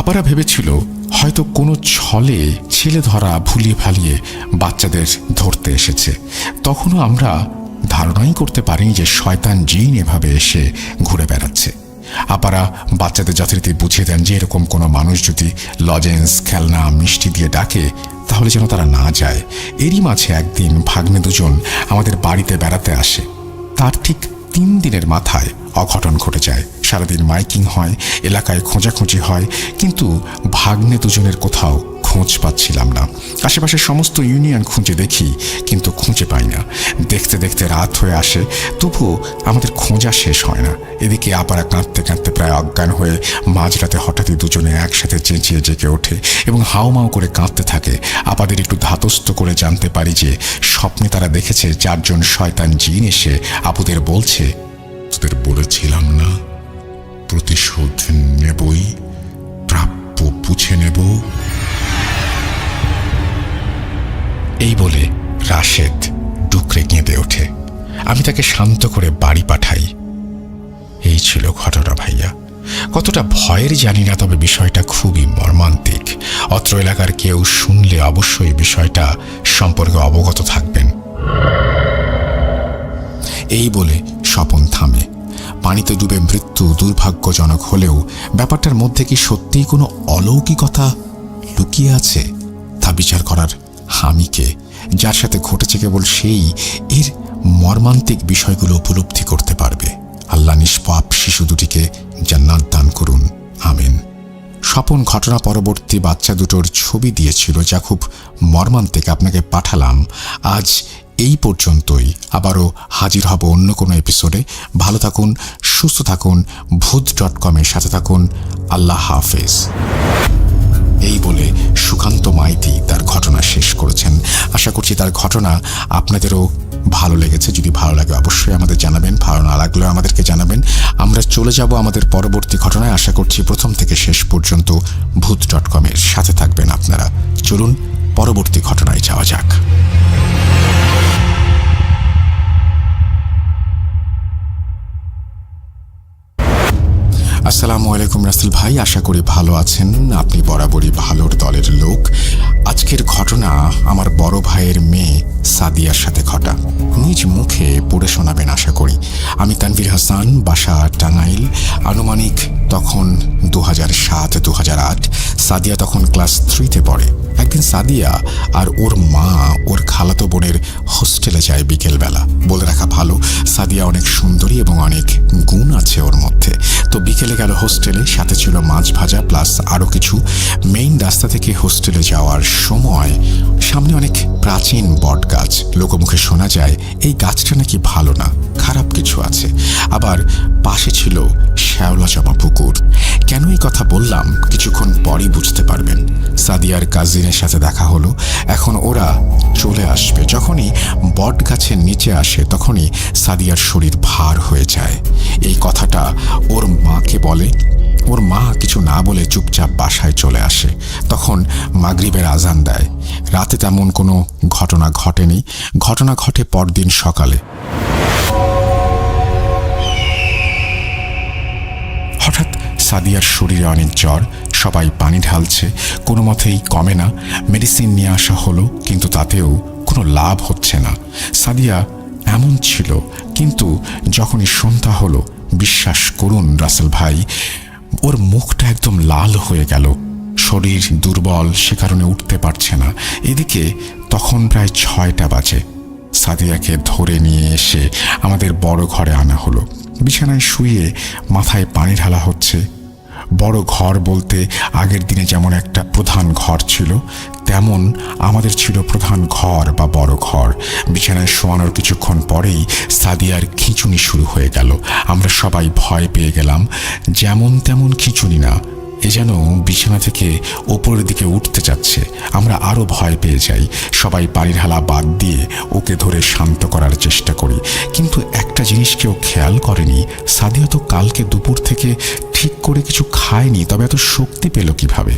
আপারা ভেবেছিল হয়তো কোনো ছলে ছেলে ধরা ভুলিয়ে ভালিয়ে বাচ্চাদের ধরতে এসেছে। তখনও আমরা ধারণাই করতে পারিনি যে শয়তান জিন এভাবে এসে ঘুরে বেড়াচ্ছে। আপারা বাচ্চাদের যথারীতি বুঝিয়ে দেন যে এরকম কোনো মানুষ যদি লজেন্স, খেলনা, মিষ্টি দিয়ে ডাকে তাহলে যেন তারা না যায়। এরই মাঝে একদিন ভাগ্নে দুজন আমাদের বাড়িতে বেড়াতে আসে। তার ঠিক 3 দিনের মাথায় অঘটন ঘটে যায়। সারাদিন মাইকিং হয়, এলাকায় খোঁজাখুঁজি হয়, কিন্তু ভাগ্নে দুজনের কোথাও খোঁজ পাচ্ছিলাম না। আশেপাশের সমস্ত ইউনিয়ন খুঁজে দেখি, কিন্তু খুঁজে পাই না। দেখতে দেখতে রাত হয়ে আসে, তবুও আমাদের খোঁজা শেষ হয় না। এদিকে আপারা কাঁদতে কাঁদতে প্রায় অজ্ঞান হয়ে মাঝরাতে হঠাৎই দুজনে একসাথে চেঁচিয়ে জেগে ওঠে এবং হাউমাউ করে কাঁদতে থাকে। আপাদের একটু ধাতস্থ করে জানতে পারি যে স্বপ্নে তারা দেখেছে 4 জন শয়তান জিন এসে আপুদের বলছে, তোদের বলেছিলাম না প্রতিশোধ নেবই, প্রাপ্য বুঝে নেব। এই বলে রাশেদ ডুকরে কেঁদে ওঠে। আমি তাকে শান্ত করে বাড়ি পাঠাই। এই ছিল ঘটনা ভাইয়া। কতটা ভয়ের জানি না, তবে বিষয়টা খুবই মর্মান্তিক। অত্র এলাকার কেউ শুনলে অবশ্যই বিষয়টা সম্পর্কে অবগত থাকবেন। এই বলে স্বপন থামে। পানিতে ডুবে মৃত্যু দুর্ভাগ্যজনক হলেও ব্যাপারটার মধ্যে কি সত্যিই কোনো অলৌকিকতা লুকিয়ে আছে তা বিচার করার হামিকে, যার সাথে ঘটেছে কেবল সেই এর মর্মান্তিক বিষয়গুলো উপলব্ধি করতে পারবে। আল্লাহ নিষ্পাপ শিশু দুটিকে জান্নাত দান করুন, আমিন। স্বপন ঘটনা পরবর্তী বাচ্চা দুটোর ছবি দিয়েছিল, যা খুব মর্মান্তিক। আপনাকে পাঠালাম। আজ এই পর্যন্তই। আবারও হাজির হব অন্য কোনো এপিসোডে। ভালো থাকুন, সুস্থ থাকুন, ভূত.com-এর সাথে থাকুন। আল্লাহ হাফেজ। এই বলে সুকান্ত মাইতি তার ঘটনা শেষ করেছেন। আশা করছি তার ঘটনা আপনাদেরও ভালো লেগেছে। আমরা চলে যাব আমাদের পরবর্তী ঘটনায়। আশা করছি প্রথম থেকে শেষ পর্যন্ত ভূত.com-এর সাথে থাকবেন আপনারা। চলুন পরবর্তী ঘটনায় যাওয়া যাক। আসসালামু আলাইকুম রাসেল ভাই, আশা করি ভালো আছেন। আপনি বরাবরই ভালোর দলের লোক। আজকের ঘটনা আমার বড় ভাইয়ের মেয়ে সাদিয়ার সাথে ঘটা। নিজ মুখে পড়ে শোনাবেন আশা করি। আমি তানভীর হাসান, বাসা টাঙ্গাইল। আনুমানিক তখন 2007-2008। সাদিয়া তখন ক্লাস 3-তে পড়ে। একদিন সাদিয়া আর ওর মা ওর খালাতো বোনের হোস্টেলে যায় বিকেলবেলা। বলে রাখা ভালো, সাদিয়া অনেক সুন্দরী এবং অনেক গুণ আছে ওর মধ্যে। তো বিকেলে গেল হোস্টেলে, সাথে ছিল মাছ ভাজা প্লাস আরও কিছু। মেইন রাস্তা থেকে হোস্টেলে যাওয়ার সময় সামনে অনেক প্রাচীন বট গাছ। লোকমুখে শোনা যায় এই গাছটা নাকি ভালো না, খারাপ কিছু আছে। আবার পাশে ছিল শ্যাওলা জমা পুকুর। কেন এই কথা বললাম কিছুক্ষণ পরই বুঝতে পারবেন। সাদিয়ার কাজিনের সাথে দেখা হলো, এখন ওরা চলে আসবে। যখনই বট গাছের নিচে আসে তখনই সাদিয়ার শরীর ভার হয়ে যায়। এই কথাটা ওর মাকে বলে। ওর মা কিছু না বলে চুপচাপ বাসায় চলে আসে। তখন মাগরিবের আজান দেয়। রাতে তেমন কোনো ঘটনা ঘটেনি। ঘটনা ঘটে পরদিন সকালে। হঠাৎ সাদিয়ার শরীরে অনেক জ্বর, সবাই পানি ঢালছে, কোনো মতেই কমে না। মেডিসিন নিয়ে আসা হলো, কিন্তু তাতেও কোনো লাভ হচ্ছে না। সাদিয়া এমন ছিল, কিন্তু যখনই সন্ধ্যা হলো, বিশ্বাস করুন রাসেল ভাই, ওর মুখটা একদম লাল হয়ে গেল। শরীর দুর্বল, সে কারণে উঠতে পারছে না। এদিকে তখন প্রায় 6টা বাজে। সাদিয়াকে ধরে নিয়ে এসে আমাদের বড় ঘরে আনা হলো। বিছানায় শুয়ে মাথায় পানি ঢালা হচ্ছে। বড় ঘর বলতে আগের দিনে যেমন একটা প্রধান ঘর ছিল, তেমন আমাদের ছিল প্রধান ঘর বা বড় ঘর। বিছানায় শোয়ানোর কিছুক্ষণ পরেই সাদিয়ার খিঁচুনি শুরু হয়ে গেল। আমরা সবাই ভয় পেয়ে গেলাম। যেমন তেমন খিঁচুনি না, এ যেন বিছানা থেকে ওপরের দিকে উঠতে যাচ্ছে। আমরা আরও ভয় পেয়ে যাই। সবাই পানি ঢালা বাদ দিয়ে ওকে ধরে শান্ত করার চেষ্টা করি। কিন্তু একটা জিনিস কেউ খেয়াল করেনি, সাদিয়া তো কালকে দুপুর থেকে ঠিক করে কিছু খায়নি, তবে এত শক্তি পেল কিভাবে?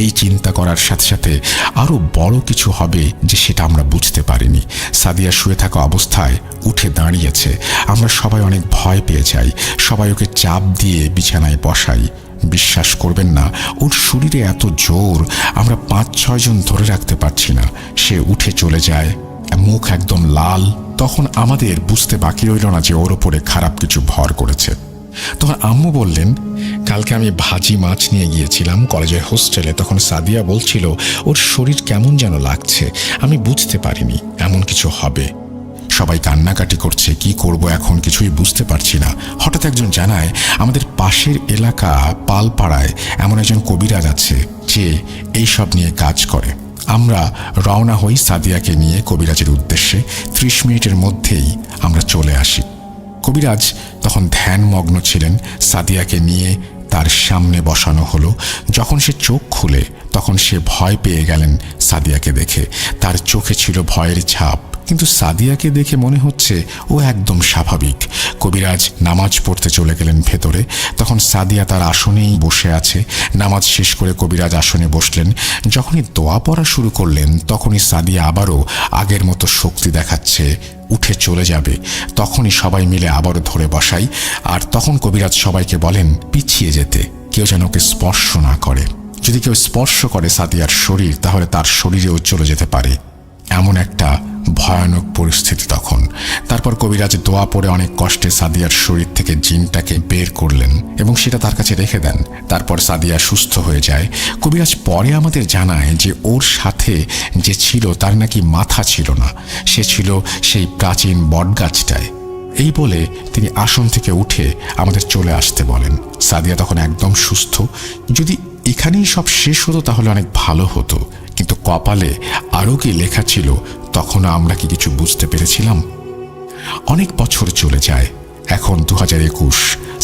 এই চিন্তা করার সাথে সাথে আরও বড় কিছু হবে যে সেটা আমরা বুঝতে পারিনি। সাদিয়া শুয়ে থাকা অবস্থায় উঠে দাঁড়িয়েছে। আমরা সবাই অনেক ভয় পেয়ে যাই। সবাই ওকে চাপ দিয়ে বিছানায় বসাই। বিশ্বাস করবেন না, ওর শরীরে এত জোর আমরা 5-6 জন ধরে রাখতে পারছি না। সে উঠে চলে যায়, মুখ একদম লাল। তখন আমাদের বুঝতে বাকি রইল না যে ওর ওপরে খারাপ কিছু ভর করেছে। তখন আম্মু বললেন, কালকে আমি ভাজি মাছ নিয়ে গিয়েছিলাম কলেজের হোস্টেলে। তখন সাদিয়া বলছিল ওর শরীর কেমন যেন লাগছে। আমি বুঝতে পারিনি এমন কিছু হবে। সবাই কান্নাকাটি করছে, কি করব এখন কিছুই বুঝতে পারছি না। হঠাৎ একজন জানায় আমাদের পাশের এলাকা পালপাড়ায় এমন একজন কবিরাজ আছে যে এইসব নিয়ে কাজ করে। আমরা রওনা হই সাদিয়াকে নিয়ে কবিরাজের উদ্দেশ্যে। 30 মিনিটের মধ্যেই আমরা চলে আসি। কবিরাজ তখন ধ্যানমগ্ন ছিলেন। সাদিয়াকে নিয়ে তার সামনে বসানো হলো। যখন সে চোখ খুলে তখন সে ভয় পেয়ে গেলেন সাদিয়াকে দেখে। তার চোখে ছিল ভয়ের ছাপ, কিন্তু সাদিয়াকে দেখে মনে হচ্ছে ও একদম স্বাভাবিক। কবিরাজ নামাজ পড়তে চলে গেলেন ভেতরে। তখন সাদিয়া তার আসনেই বসে আছে। নামাজ শেষ করে কবিরাজ আসনে বসলেন। যখনই দোয়া পড়া শুরু করলেন তখনই সাদিয়া আবারও আগের মতো শক্তি দেখাচ্ছে, উঠে চলে যাবে। তখনই সবাই মিলে আবারও ধরে বসাই। আর তখন কবিরাজ সবাইকে বলেন পিছিয়ে যেতে, কেউ যেন ওকে স্পর্শ না করে। যদি কেউ স্পর্শ করে সাদিয়ার শরীর, তাহলে তার শরীরেও চলে যেতে পারে। এমন একটা ভয়ানক পরিস্থিতি তখন। তারপর কবিরাজ দোয়া পড়ে অনেক কষ্টে সাদিয়ার শরীর থেকে জিনটাকে বের করলেন এবং সেটা তার কাছে রেখে দেন। তারপর সাদিয়া সুস্থ হয়ে যায়। কবিরাজ পরে আমাদের জানায় যে ওর সাথে যে ছিল তার নাকি মাথা ছিল না, সে ছিল সেই প্রাচীন বটগাছটায়। এই বলে তিনি আসন থেকে উঠে আমাদের চলে আসতে বলেন। সাদিয়া তখন একদম সুস্থ। যদি এখানেই সব শেষ হতো তাহলে অনেক ভালো হতো, কিন্তু কপালে আরও কি লেখা ছিল তখনও আমরা কি কিছু বুঝতে পেরেছিলাম? অনেক বছর চলে যায়। এখন 2021।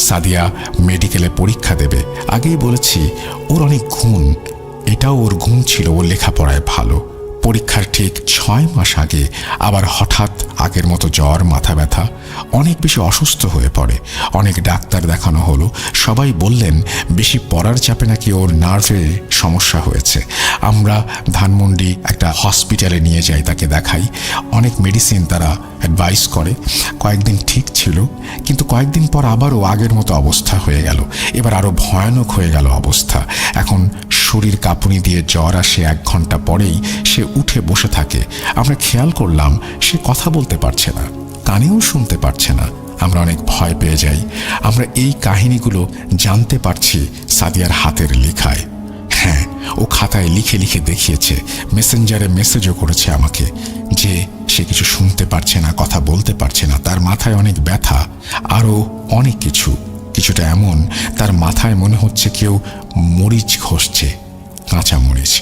সাদিয়া মেডিকেলে পরীক্ষা দেবে। আগেই বলেছি ওর অনেক গুণ। এটাও ওর গুণ ছিল, ও লেখাপড়ায় ভালো। পরীক্ষার ঠিক 6 মাস আগে আবার হঠাৎ আগের মতো জ্বর, মাথা ব্যথা, অনেক বেশি অসুস্থ হয়ে পড়ে। অনেক ডাক্তার দেখানো হলো, সবাই বললেন বেশি পড়ার চাপে নাকি ওর নার্ভে সমস্যা হয়েছে। আমরা ধানমন্ডি একটা হসপিটালে নিয়ে যাই, তাকে দেখাই। অনেক মেডিসিন তারা অ্যাডভাইস করে। কয়েকদিন ঠিক ছিল, কিন্তু কয়েকদিন পর আবারও আগের মতো অবস্থা হয়ে গেল। এবার আরও ভয়ানক হয়ে গেল অবস্থা। এখন শরীর কাঁপুনি দিয়ে জ্বর আসে, 1 ঘন্টা পরেই সে উঠে বসে থাকে। আমরা খেয়াল করলাম সে কথা বলতে পারছে না, কানেও শুনতে পারছে না। আমরা অনেক ভয় পেয়ে যাই। আমরা এই কাহিনীগুলো জানতে পারছি সাদিয়ার হাতের লেখায়। হ্যাঁ, ও খাতায় লিখে লিখে দেখিয়েছে, মেসেঞ্জারে মেসেজও করেছে আমাকে যে সে কিছু শুনতে পারছে না, কথা বলতে পারছে না, তার মাথায় অনেক ব্যথা, আরও অনেক কিছু। কিছুটা এমন তার মাথায় মনে হচ্ছে কেউ মরিচ ঘষছে, কাঁচা মরিচ,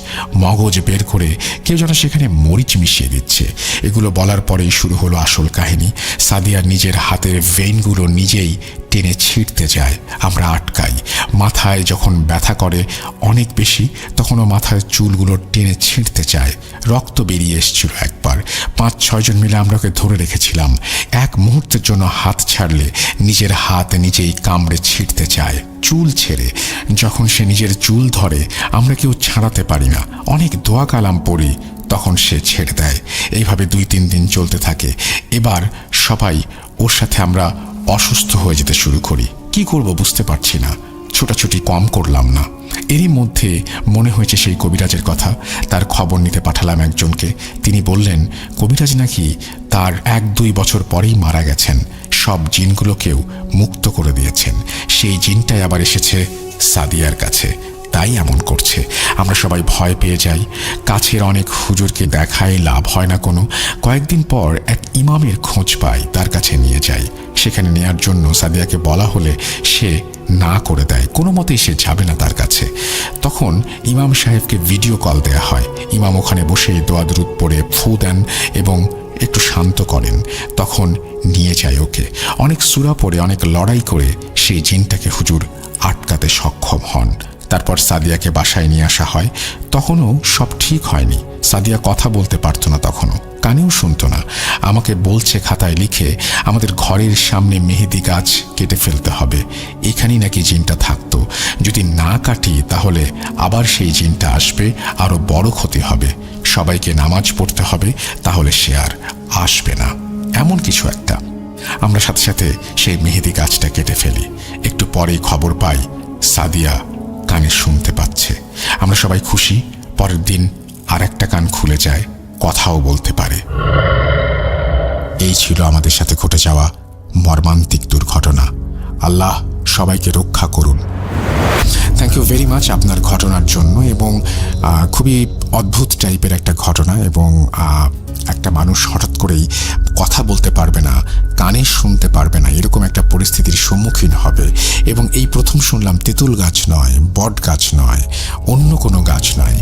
মগজ বের করে কেউ যেন সেখানে মরিচ মিশিয়ে দিচ্ছে। এগুলো বলার পরেই শুরু হলো আসল কাহিনী। সাদিয়ার নিজের হাতের ভেইনগুলো নিজেই টেনে ছিঁড়তে যায়, আমরা আটকাই। মাথায় যখন ব্যথা করে অনেক বেশি, তখনও মাথায় চুলগুলো টেনে ছিঁড়তে চায়। রক্ত বেরিয়ে এসেছিল একবার। 5-6 জন মিলে আমরা ওকে ধরে রেখেছিলাম। এক মুহূর্তের জন্য হাত ছাড়লে নিজের হাত নিজেই কামড়ে ছিঁড়তে চায়, চুল ছেড়ে। যখন সে নিজের চুল ধরে আমরা কেউ ছাড়াতে পারি না, অনেক দোয়া কালাম পড়ি, তখন সে ছেড়ে দেয়। এইভাবে 2-3 দিন চলতে থাকে। এবার সবাই ওর সাথে আমরা অসুস্থ হয়ে যেতে শুরু করি। কি করব বুঝতে পারছি না, ছোটাছুটি কম করলাম না। এরই মধ্যে মনে হয়েছে সেই কবিরাজের কথা। তার খবর নিতে পাঠালাম একজনকে। তিনি বললেন কবিরাজ নাকি তার 1-2 বছর পরেই মারা গেছেন, সব জিনগুলোকেও মুক্ত করে দিয়েছেন। সেই জিনটাই আবার এসেছে সাদিয়ার কাছে, তাই এমন করছে। আমরা সবাই ভয় পেয়ে যাই। কাছের অনেক হুজুরকে দেখাই, লাভ হয় না কোনো। কয়েকদিন পর এক ইমামের খোঁজ পাই, তার কাছে নিয়ে যাই। সেখানে নেয়ার জন্য সাদিয়াকে বলা হলে সে না করে দেয়, কোনো মতেই সে যাবে না তার কাছে। তখন ইমাম সাহেবকে ভিডিও কল দেয়া হয়। ইমাম ওখানে বসে দোয়া দরুদ পড়ে ফু দেন এবং একটু শান্ত করেন। তখন নিয়ে যায় ওকে। অনেক সূরা পড়ে, অনেক লড়াই করে সেই জিনটাকে হুজুর আটকাতে সক্ষম হন। তারপর সাদিয়াকে বাসায় নিয়ে আসা হয়। তখনও সব ঠিক হয়নি। সাদিয়া কথা বলতে পারত না, তখনও কানেও শুনতো না। আমাকে বলছে খাতায় লিখে আমাদের ঘরের সামনে মেহেদি গাছ কেটে ফেলতে হবে, এখানেই নাকি জিনটা থাকতো। যদি না কাটি তাহলে আবার সেই জিনটা আসবে, আরও বড় ক্ষতি হবে। সবাইকে নামাজ পড়তে হবে, তাহলে সে আর আসবে না, এমন কিছু একটা। আমরা সাথে সাথে সেই মেহেদি গাছটা কেটে ফেলি। একটু পরেই খবর পাই সাদিয়া কানে শুনতে পাচ্ছে। আমরা সবাই খুশি। পরের দিন আর একটা কান খুলে যায়, কথাও বলতে পারে। এই ছিল আমাদের সাথে ঘটে যাওয়া মর্মান্তিক দুর্ঘটনা। আল্লাহ সবাইকে রক্ষা করুন। থ্যাংক ইউ ভেরি মাচ আপনার ঘটনার জন্য। এবং খুবই অদ্ভুত টাইপের একটা ঘটনা। এবং একটা মানুষ হঠাৎ করেই কথা বলতে পারবে না, কানে শুনতে পারবে না, এরকম একটা পরিস্থিতির সম্মুখীন হবে। এবং এই প্রথম শুনলাম তেঁতুল গাছ নয়, বট গাছ নয়, অন্য কোনো গাছ নয়,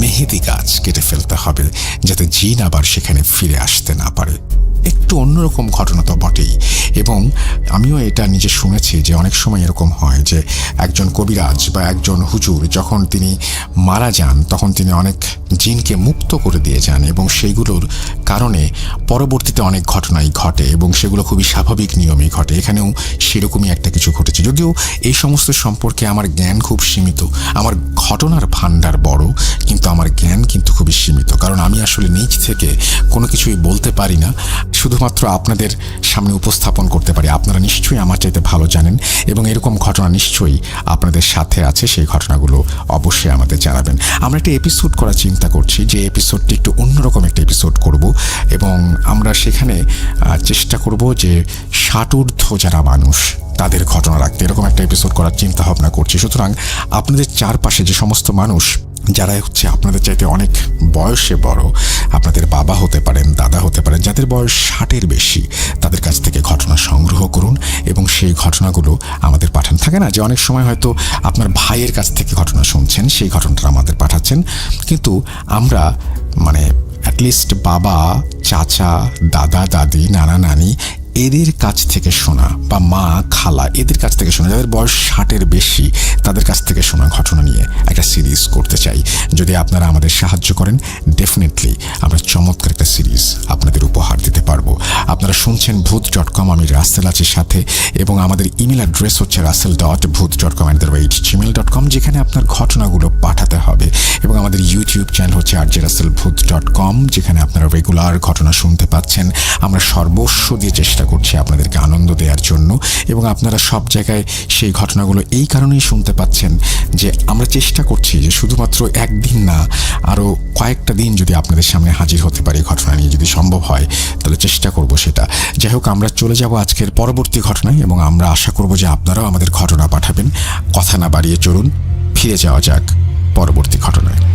মেহেদি গাছ কেটে ফেলতে হবে যাতে জিন আবার সেখানে ফিরে আসতে না পারে। একটু অন্যরকম ঘটনা তো বটেই। এবং আমিও এটা নিজে শুনেছি যে অনেক সময় এরকম হয় যে একজন কবিরাজ বা একজন হুজুর যখন তিনি মারা যান তখন তিনি অনেক জিনকে মুক্ত করে দিয়ে যান, এবং সেইগুলোর কারণে পরবর্তীতে অনেক ঘটনাই ঘটে এবং সেগুলো খুবই স্বাভাবিক নিয়মেই ঘটে। এখানেও সেরকমই একটা কিছু ঘটেছে। যদিও এই সমস্ত সম্পর্কে আমার জ্ঞান খুব সীমিত। আমার ঘটনার ভাণ্ডার বড়, কিন্তু আমার জ্ঞান কিন্তু খুবই সীমিত, কারণ আমি আসলে নিজ থেকে কোনো কিছুই বলতে পারি না, শুধুমাত্র আপনাদের সামনে উপস্থাপন করতে পারি। আপনারা নিশ্চয়ই আমার চাইতে ভালো জানেন এবং এরকম ঘটনা নিশ্চয়ই আপনাদের সাথে আছে। সেই ঘটনাগুলো অবশ্যই আমাদের জানাবেন। আমরা একটা এপিসোড করার চিন্তা করছি, যে এপিসোডটি একটু অন্যরকম একটা এপিসোড করব, এবং আমরা সেখানে চেষ্টা করব যে 60 ঊর্ধ্ব যারা মানুষ তাদের ঘটনা রাখতে, এরকম একটা এপিসোড করার চিন্তা ভাবনা করছি। সুতরাং আপনাদের চারপাশে যে সমস্ত মানুষ যারা হচ্ছে আপনাদের চাইতে অনেক বয়সে বড়, আপনাদের বাবা হতে পারেন, দাদা হতে পারেন, যাদের বয়স 60-এর বেশি, তাদের কাছ থেকে ঘটনা সংগ্রহ করুন এবং সেই ঘটনাগুলো আমাদের পাঠান। থাকে না যে অনেক সময় হয়তো আপনার ভাইয়ের কাছ থেকে ঘটনা শুনছেন, সেই ঘটনাটা আমাদের পাঠাচ্ছেন, কিন্তু আমরা অ্যাটলিস্ট বাবা, চাচা, দাদা, দাদি, নানা, নানি এদের কাছ থেকে শোনা, বা মা খালা এদের কাছ থেকে শোনা, যাদের বয়স 60-এর বেশি তাদের কাছ থেকে শোনা ঘটনা নিয়ে একটা সিরিজ করতে চাই। যদি আপনারা আমাদের সাহায্য করেন, ডেফিনেটলি আমরা চমৎকার একটা সিরিজ আপনাদের উপহার দিতে পারবো। আপনারা শুনছেন ভূত.com, আমি রাসেল আছি সাথে, এবং আমাদের ইমেল অ্যাড্রেস হচ্ছে rasel.bhoot.com@gmail.com, যেখানে আপনার ঘটনাগুলো পাঠাতে হবে। এবং আমাদের ইউটিউব চ্যানেল হচ্ছে rjrussellbhoot.com, যেখানে আপনারা রেগুলার ঘটনা শুনতে পাচ্ছেন। আমরা সর্বস্ব দিয়ে চেষ্টা করছি আপনাদেরকে আনন্দ দেওয়ার জন্য, এবং আপনারা সব জায়গায় সেই ঘটনাগুলো এই কারণেই শুনতে পাচ্ছেন যে আমরা চেষ্টা করছি যে শুধুমাত্র একদিন না, আরও কয়েকটা দিন যদি আপনাদের সামনে হাজির হতে পারি ঘটনা নিয়ে, যদি সম্ভব হয় তাহলে চেষ্টা করব সেটা। যাই হোক, আমরা চলে যাব আজকের পরবর্তী ঘটনায়, এবং আমরা আশা করব যে আপনারাও আমাদের ঘটনা পাঠাবেন। কথা না বাড়িয়ে চলুন ফিরে যাওয়া যাক পরবর্তী ঘটনায়।